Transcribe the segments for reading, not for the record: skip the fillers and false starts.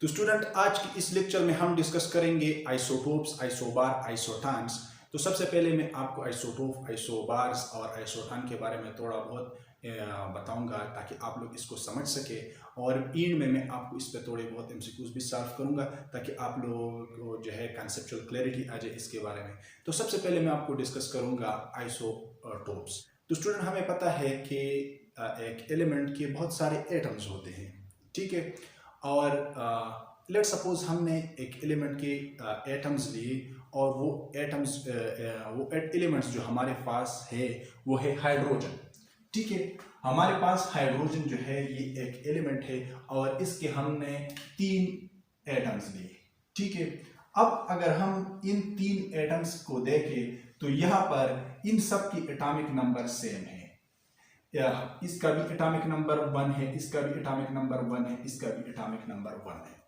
तो स्टूडेंट आज की इस लेक्चर में हम डिस्कस करेंगे आइसोटोप्स, आइसोबार, आइसोटॉन्स। तो सबसे पहले मैं आपको आइसोटोप, आइसोबार्स और आइसोटॉन के बारे में थोड़ा बहुत बताऊंगा ताकि आप लोग इसको समझ सके, और एंड में मैं आपको इस पर थोड़े बहुत एमसीक्यूज भी सॉल्व करूंगा ताकि आप लोगों को जो है कंसेप्चुअल क्लैरिटी आ जाए इसके बारे में। तो सबसे पहले मैं आपको डिस्कस करूंगा आइसोटोप्स। तो स्टूडेंट हमें पता है कि एक एलिमेंट के बहुत सारे एटम्स होते हैं, ठीक है। और लेट सपोज हमने एक एलिमेंट के एटम्स लिए और वो एटम्स वो एलिमेंट्स जो हमारे पास है वो है हाइड्रोजन, ठीक है। हमारे पास हाइड्रोजन जो है ये एक एलिमेंट है और इसके हमने 3 एटम्स लिए, ठीक है। अब अगर हम इन 3 एटम्स को देखें तो यहाँ पर इन सब की एटॉमिक नंबर सेम है। इसका भी एटॉमिक नंबर 1 है, इसका भी एटॉमिक नंबर 1 है, इसका भी एटॉमिक नंबर 1 है।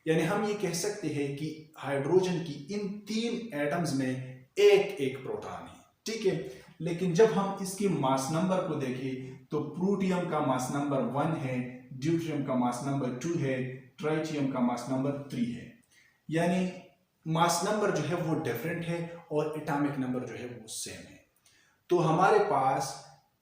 यानी हम ये कह सकते हैं कि हाइड्रोजन की इन 3 एटम्स में एक एक प्रोटॉन है, ठीक है। लेकिन जब हम इसके मास नंबर को देखें तो प्लूटोनियम का मास नंबर 1 है, ड्यूटेरियम का मास नंबर 2 है, ट्राइटियम का मास नंबर 3 है। यानी मास नंबर जो है वो डिफरेंट है और एटॉमिक नंबर जो है वो सेम है। तो हमारे पास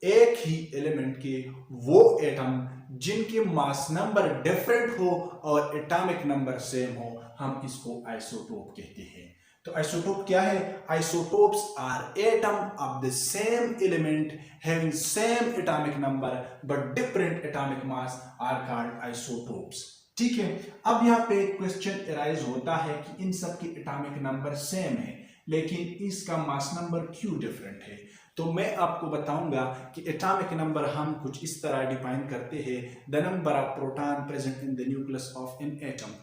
एक ही एलिमेंट के वो एटम जिनके मास नंबर डिफरेंट हो और एटॉमिक नंबर सेम हो, हम इसको आइसोटोप कहते हैं। तो आइसोटोप क्या है? Isotopes are atom of the same element having same atomic number but different atomic mass are called isotopes, ठीक है। अब यहाँ पे क्वेश्चन अराइज होता है कि इन सब की एटॉमिक नंबर सेम है लेकिन इसका मास नंबर क्यों डिफरेंट है? तो मैं आपको बताऊंगा कि एटॉमिक नंबर हम कुछ इस तरह डिफाइन करते हैं, the number of proton present in the nucleus of an atom,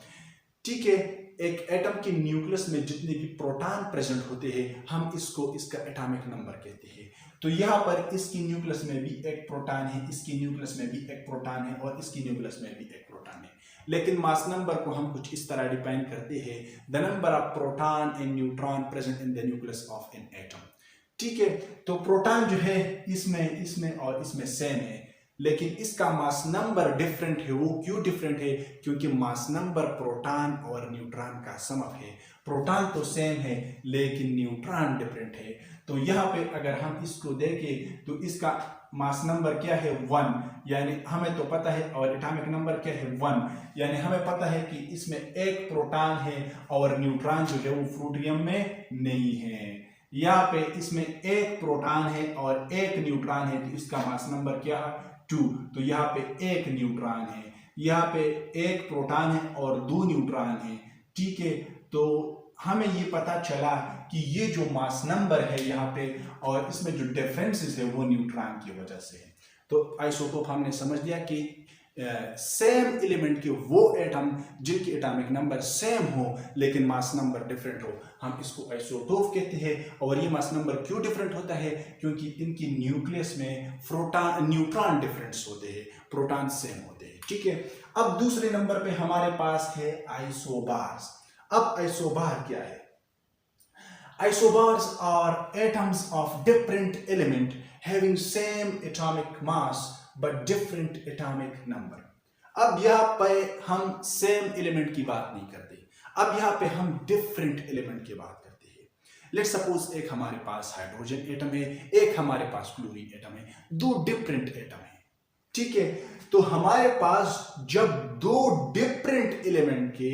ठीक है। एक एटम के न्यूक्लियस में जितने भी प्रोटॉन प्रेजेंट होते हैं हम इसको इसका एटॉमिक नंबर कहते हैं। तो यहाँ पर इसकी न्यूक्लियस में भी एक प्रोटॉन है, इसकी न्यूक्लियस में भी एक प्रोटॉन है और इसकी न्यूक्लियस में भी एक प्रोटॉन है। लेकिन मास नंबर को हम कुछ इस तरह डिफाइन करते हैं, the number of proton and neutron present in the nucleus of an atom, ठीक है। तो प्रोटॉन जो है इसमें और इसमें सेम है लेकिन इसका मास नंबर डिफरेंट है। वो क्यों डिफरेंट है? क्योंकि मास नंबर प्रोटॉन और न्यूट्रॉन का समअप है। प्रोटॉन तो सेम है लेकिन न्यूट्रॉन डिफरेंट है। तो यहाँ पे अगर हम इसको देखें तो इसका मास नंबर क्या है? 1, यानी हमें तो पता है, और एटॉमिक नंबर क्या है? 1, यानी हमें पता है कि इसमें एक प्रोटॉन है और न्यूट्रॉन जो है वो प्लूटोनियम में नहीं है। यहाँ पे इसमें एक प्रोटॉन है और एक न्यूट्रॉन है तो इसका मास नंबर क्या है? 2। तो यहाँ पे एक न्यूट्रॉन है, यहाँ पे एक प्रोटॉन है और 2 न्यूट्रॉन है, ठीक है। तो हमें ये पता चला कि ये जो मास नंबर है यहाँ पे और इसमें जो डिफरेंसेस है वो न्यूट्रॉन की वजह से है। तो आइसोटोप हमने समझ लिया कि सेम एलिमेंट के वो एटम जिनके एटॉमिक नंबर सेम हो लेकिन मास नंबर डिफरेंट हो, हम इसको आइसोटोप कहते हैं। और ये मास नंबर क्यों डिफरेंट होता है? क्योंकि इनकी न्यूक्लियस में न्यूट्रॉन डिफरेंस होते हैं, प्रोटॉन सेम होते हैं, ठीक है। अब दूसरे नंबर पे हमारे पास है आइसोबार्स। अब आइसोबार क्या है? Isobars are atoms of different element having same atomic mass but different atomic number. अब यहाँ पे हम सेम एलिमेंट की बात नहीं करते, अब यहाँ पे हम डिफरेंट एलिमेंट की बात करते हैं। लेट्स सपोज एक हमारे पास हाइड्रोजन एटम है, एक हमारे पास क्लोरीन एटम है, 2 डिफरेंट एटम है, ठीक है। तो हमारे पास जब 2 डिफरेंट एलिमेंट के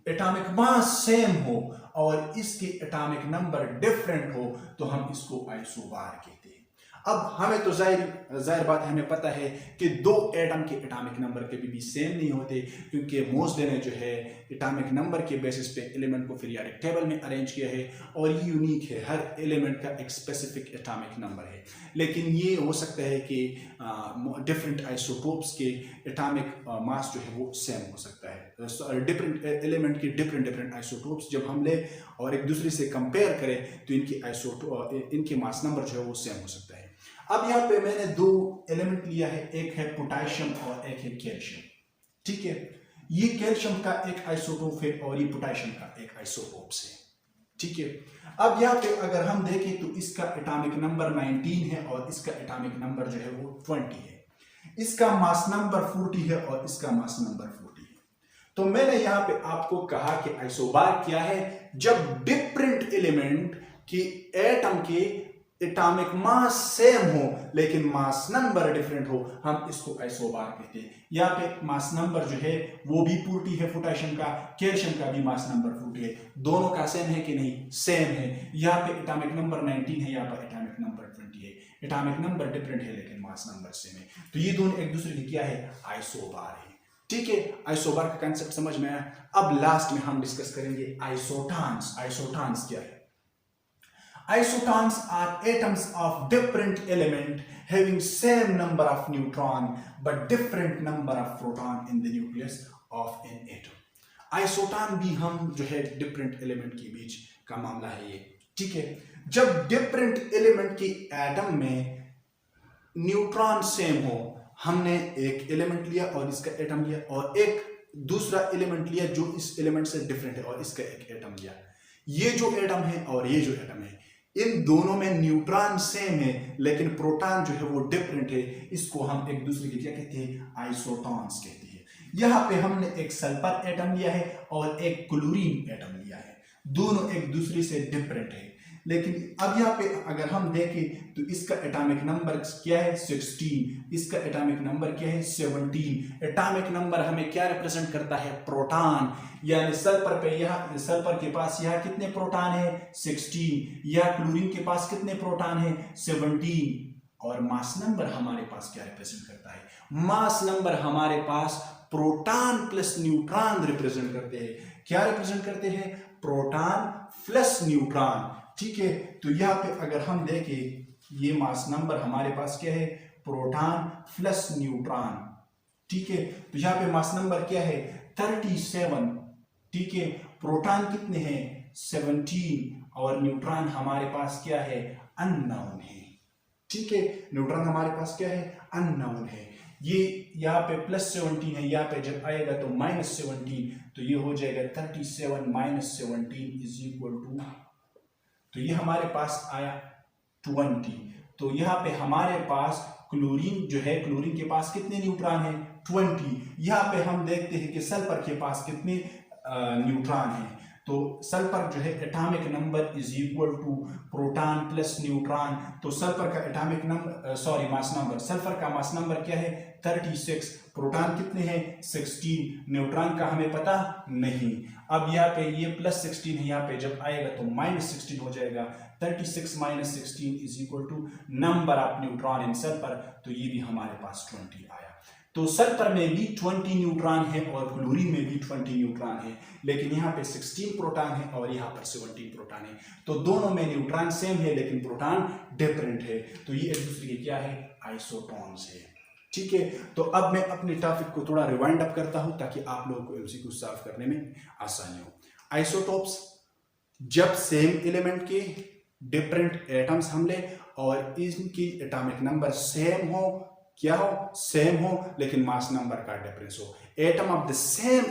एटॉमिक मास सेम हो और इसके एटॉमिक नंबर डिफरेंट हो तो हम इसको आइसोबार कहते हैं। अब हमें तो जाहिर बात है, हमें पता है कि 2 एटम के एटॉमिक नंबर कभी भी सेम नहीं होते क्योंकि मोस्ले ने जो है एटॉमिक नंबर के बेसिस पे एलिमेंट को पीरियोडिक टेबल में अरेंज किया है और ये यूनिक है, हर एलिमेंट का एक स्पेसिफिक एटॉमिक नंबर है। लेकिन ये हो सकता है कि डिफरेंट आइसोटोप्स के एटॉमिक मास जो है वो सेम हो सकता है। डिफरेंट एलिमेंट के डिफरेंट आइसोटोप्स जब हम ले और एक दूसरे से कंपेयर करें तो इनके मास नंबर जो है वो सेम हो सकता है। अब यहाँ पे मैंने 2 एलिमेंट लिया है, एक है पोटेशियम और एक है कैल्शियम, ठीक है। ये कैल्शियम का एक आइसोटोप है और ये पोटेशियम का एक आइसोटोप है, ठीक है। अब यहाँ पे अगर हम देखें तो इसका एटॉमिक नंबर 19 है और इसका एटॉमिक नंबर जो है वो 20 है। इसका मास नंबर 40 है और इसका मास नंबर 40 है। तो मैंने यहां पे आपको कहा कि आइसोबार क्या है, जब डिफरेंट एलिमेंट की एटम के एटॉमिक मास सेम हो लेकिन मास नंबर डिफरेंट हो, हम इसको आइसोबार कहते हैं। यहाँ पे मास नंबर जो है वो भी 40 है, पोटेशियम का, कैल्शियम का भी मास नंबर 40 है, दोनों का सेम है कि नहीं, सेम है। यहाँ पे एटॉमिक नंबर 19 है, यहाँ पर एटॉमिक नंबर 20 है, एटॉमिक नंबर डिफरेंट है लेकिन मास नंबर सेम है। तो ये दोनों एक दूसरे की क्या है, आइसोबार है। ठीक है, आइसोबार का कंसेप्ट समझ में आया। अब लास्ट में हम डिस्कस करेंगे आइसोटॉन्स। आइसोटॉन्स क्या है? Isotons are atoms of different element having same number of neutron but different number of proton in the nucleus of an atom. Isoton भी हम जो है different element के बीच का मामला है ये। ठीक है, जब different element की एटम में न्यूट्रॉन सेम हो, हमने एक एलिमेंट लिया और इसका एटम लिया, और एक दूसरा एलिमेंट लिया जो इस एलिमेंट से डिफरेंट है और इसका एक एटम लिया, ये जो एटम है और ये जो एटम है, इन दोनों में न्यूट्रॉन सेम है लेकिन प्रोटॉन जो है वो डिफरेंट है, इसको हम एक दूसरे के क्या कहते हैं, आइसोटॉन्स कहते हैं। यहाँ पे हमने एक सल्फर एटम लिया है और एक क्लोरीन एटम लिया है, दोनों एक दूसरे से डिफरेंट है। लेकिन अब यहाँ पे अगर हम देखें तो इसका एटॉमिक नंबर क्या है, 16, इसका एटॉमिक नंबर क्या है, 17। एटॉमिक नंबर हमें क्या रिप्रेजेंट करता है, प्रोटॉन। यानी सल्फर पे यहाँ, सल्फर के पास यहाँ कितने प्रोटॉन है, 16, या क्लोरीन के पास कितने प्रोटॉन है, 17। और मास नंबर हमारे पास क्या रिप्रेजेंट करता है, मास नंबर हमारे पास प्रोटॉन प्लस न्यूट्रॉन रिप्रेजेंट करते हैं। क्या रिप्रेजेंट करते हैं, प्रोटॉन प्लस न्यूट्रॉन। ठीक है, तो यहाँ पे अगर हम देखें ये मास नंबर हमारे पास क्या है, प्रोटॉन प्लस न्यूट्रॉन। ठीक है, तो यहाँ पे मास नंबर क्या है, 37। ठीक है, प्रोटॉन कितने हैं, 17, और न्यूट्रॉन हमारे पास क्या है, अननोन है। ठीक है, न्यूट्रॉन हमारे पास क्या है, अननोन है। ये यहाँ पे +17 है, यहाँ पे जब आएगा तो -17, तो ये हो जाएगा 37 - 17 = तो ये हमारे पास आया 20। तो यहाँ पे हमारे पास क्लोरीन जो है, क्लोरीन के पास कितने न्यूट्रॉन है, 20। यहाँ पे हम देखते हैं कि सल्फर के पास कितने न्यूट्रॉन है। तो सल्फर जो है atomic number = proton plus neutron. तो सल्फर का atomic number mass number, sulphur का मास नंबर क्या है, 36। प्रोटॉन कितने हैं, 16। न्यूट्रॉन का हमें पता नहीं। अब यहाँ पे ये +16 है, यहाँ पे जब आएगा तो -16 हो जाएगा। 36 - 16 = number of neutron in sulphur. तो ये भी हमारे पास 20 आया। तो सल्फर में भी 20 न्यूट्रॉन है और क्लोरीन में भी 20 न्यूट्रॉन है, लेकिन यहाँ पे 16 प्रोटॉन है और यहाँ पर 17 प्रोटॉन है। तो दोनों में न्यूट्रॉन सेम है लेकिन प्रोटॉन डिफरेंट है। तो ये एक दूसरे के क्या है, आइसोटॉन्स है। ठीक है, तो अब मैं अपने टॉपिक को थोड़ा रिवाइंड अप करता हूं ताकि आप लोगों को एमसीक्यू सॉल्व करने में आसानी हो। आइसोटोप्स, जब सेम एलिमेंट के डिफरेंट एटम्स हम ले और इनकी एटॉमिक नंबर सेम हो, क्या हो, सेम हो लेकिन मास नंबर का डिफरेंस हो। Atom of the same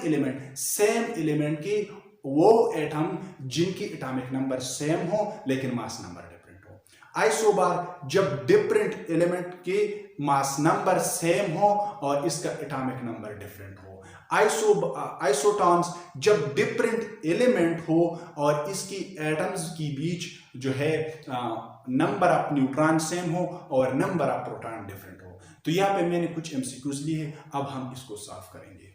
element के वो एटम जिनकी एटॉमिक नंबर सेम हो लेकिन मास नंबर डिफरेंट हो। आइसोबार, जब डिफरेंट एलिमेंट के मास नंबर सेम हो और इसका एटॉमिक नंबर डिफरेंट हो। आइसोटॉन्स, जब डिफरेंट एलिमेंट हो और इसकी एटम्स के बीच जो है नंबर ऑफ न्यूट्रॉन सेम हो और नंबर ऑफ प्रोटॉन डिफरेंट हो। तो यहाँ पे मैंने कुछ एमसीक्यूज लिए हैं, अब हम इसको सॉल्व करेंगे।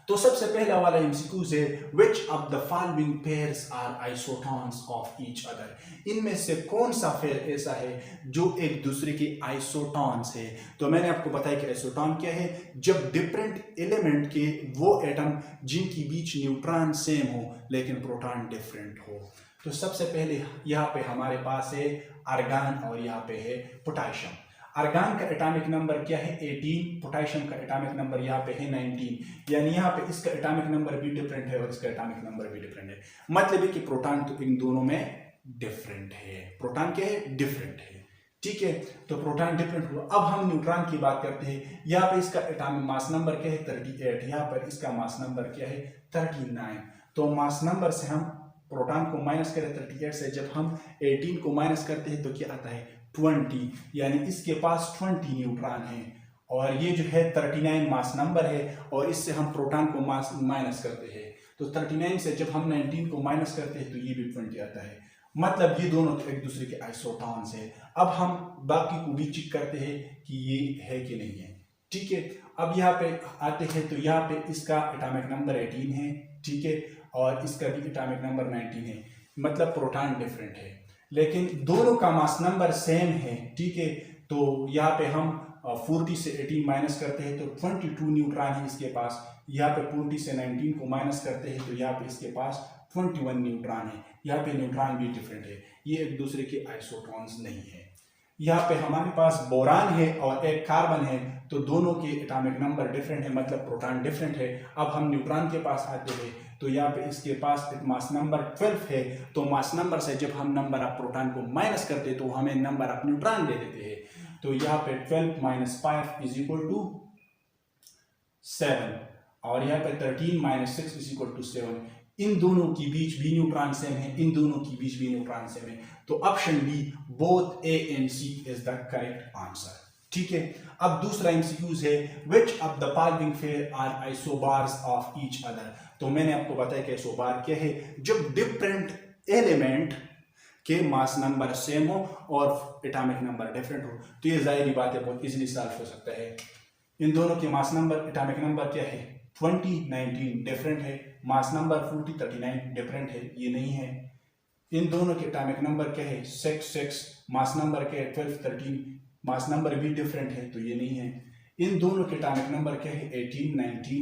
तो सबसे पहला वाला एमसीक्यूज है, which of the following pairs are isotons of each other? इनमें से कौन सा पेयर ऐसा है जो एक दूसरे के आइसोटॉन्स है? तो मैंने आपको बताया कि आइसोटॉन क्या है, जब डिफरेंट एलिमेंट के वो एटम जिनकी बीच न्यूट्रॉन सेम हो लेकिन प्रोटॉन डिफरेंट हो। तो सबसे पहले यहाँ पे हमारे पास है आर्गन और यहाँ पे है पोटेशियम। आर्गन का एटॉमिक नंबर क्या है, 18। पोटेशियम का एटॉमिक नंबर यहाँ पे है 19। यानी यहाँ पे इसका एटॉमिक नंबर भी डिफरेंट है और इसका एटॉमिक नंबर भी डिफरेंट है। मतलब है कि प्रोटॉन तो इन दोनों में डिफरेंट है। प्रोटॉन क्या है, डिफरेंट है। ठीक है, तो प्रोटॉन डिफरेंट हुआ। अब हम न्यूट्रॉन की बात करते हैं। यहाँ पे इसका एटॉमिक मास नंबर क्या है, 38। यहाँ पर इसका मास नंबर क्या है, 39। तो मास नंबर से हम प्रोटॉन को माइनस करें 38 से, जब हम 18 को माइनस करते हैं तो क्या आता है, 20। यानी इसके पास 20 न्यूट्रॉन है और ये जो है 39 मास नंबर है, और इससे हम प्रोटॉन को मास माइनस करते हैं। तो 39 से जब हम 19 को माइनस करते हैं तो ये भी 20 आता है। मतलब ये दोनों एक दूसरे के आइसोटॉन्स है। अब हम बाकी को भी चेक करते हैं कि ये है कि नहीं है। ठीक है, अब यहाँ पे आते हैं तो यहाँ पे इसका एटॉमिक नंबर 18 है। ठीक है, और इसका भी एटॉमिक नंबर 19 है, मतलब प्रोटॉन डिफरेंट है, लेकिन दोनों का मास नंबर सेम है। ठीक है, तो यहाँ पे हम 40 से 18 माइनस करते हैं तो 22 न्यूट्रॉन है इसके पास। यहाँ पे 40 से 19 को माइनस करते हैं तो यहाँ पे इसके पास 21 न्यूट्रॉन है। यहाँ पे न्यूट्रॉन भी डिफरेंट है, ये एक दूसरे के आइसोटॉन्स नहीं है। यहाँ पे हमारे पास बोरान है और एक कार्बन है, तो दोनों के एटॉमिक नंबर डिफरेंट है, मतलब प्रोटॉन डिफरेंट है। अब हम न्यूट्रॉन के पास आते हैं तो यहाँ पे इसके पास एक मास नंबर 12 है। तो मास नंबर से जब हम नंबर ऑफ प्रोटॉन को माइनस करते हैं तो हमें नंबर ऑफ न्यूट्रॉन दे देते हैं। तो यहाँ पे 12 माइनस 5 इज इक्वल टू 7, और यहाँ पे 13 माइनस 6 इज इक्वल टू 7। इन दोनों के बीच भी न्यूट्रॉन सेम है, इन दोनों के बीच भी न्यूट्रॉन सेम है। तो option B both A and C is the correct answer. ठीक है, अब दूसरा एमसीक्यूज है, which of the following pair are isobars of each other. तो मैंने आपको बताया कि आइसोबार क्या है, जब डिफरेंट एलिमेंट के मास नंबर सेम हो और एटॉमिक नंबर डिफरेंट हो। तो ये जाहिर बात है, बहुत इजीली सॉल्व हो सकता है। इन दोनों के मास नंबर एटॉमिक नंबर क्या है, 20 19 डिफरेंट है, मास नंबर 40 39 डिफरेंट है, ये नहीं है। इन दोनों के एटॉमिक नंबर क्या है, 6 मास नंबर क्या है 12 13, मास नंबर भी डिफरेंट है, तो ये नहीं है। इन दोनों के एटॉमिक नंबर क्या है 18 19,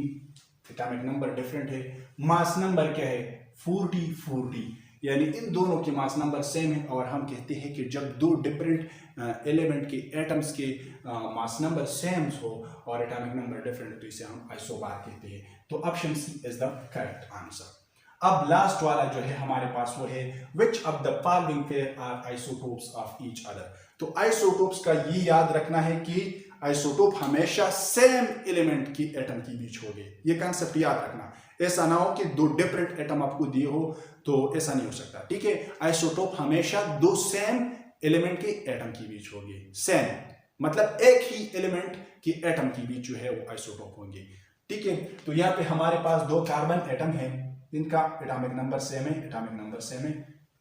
एटॉमिक नंबर डिफरेंट है, मास नंबर क्या है 40 40, यानी इन दोनों के मास नंबर सेम है। और हम कहते हैं कि जब दो डिफरेंट एलिमेंट के एटम्स के मास नंबर सेम हो और एटॉमिक नंबर डिफरेंट, तो इसे हम आइसोबार कहते हैं। तो option C is the correct answer. अब लास्ट वाला जो है हमारे पास वो है, which of the following pair are isotopes of each other. तो आइसोटोप्स का ये याद रखना है कि आइसोटोप हमेशा सेम एलिमेंट की एटम के बीच होंगे, ये कंसेप्ट याद रखना। ऐसा ना हो कि दो डिफरेंट एटम आपको दिए हो, तो ऐसा नहीं हो सकता। ठीक है, आइसोटोप हमेशा दो सेम एलिमेंट के एटम के बीच होंगे। सेम मतलब एक ही एलिमेंट के एटम के बीच जो है वो आइसोटोप होंगे। ठीक है, तो यहाँ पे हमारे पास दो कार्बन एटम है, इनका एटॉमिक नंबर सेम है, एटॉमिक नंबर सेम है।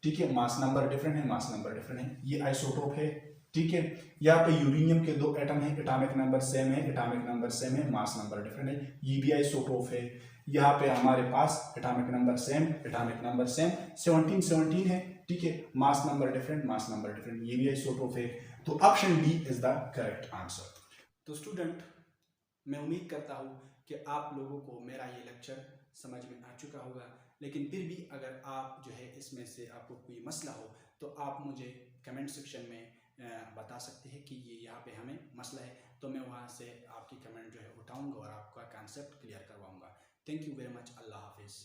ठीक है, मास नंबर डिफरेंट है, मास नंबर डिफरेंट है, ये आइसोटोप है। ठीक है, यहाँ पे यूरेनियम के दो एटम है, एटॉमिक नंबर सेम है, एटॉमिक नंबर सेम है, मास नंबर डिफरेंट है, ये भी आइसोटोप है। यहाँ पे हमारे पास atomic number same, atomic number same, 17 17 है। ठीक है, mass number different, mass number different, ये भी आइसोटोप है। तो option D is the correct answer. तो स्टूडेंट, मैं उम्मीद करता हूँ कि आप लोगों को मेरा ये लेक्चर समझ में आ चुका होगा, लेकिन फिर भी अगर आप जो है इसमें से आपको कोई मसला हो तो आप मुझे कमेंट सेक्शन में बता सकते हैं कि ये यहाँ पे हमें मसला है, तो मैं वहाँ से आपकी कमेंट जो है उठाऊँगा और आपका कॉन्सेप्ट क्लियर करवाऊँगा। Thank you very much. अल्लाह हाफिज़।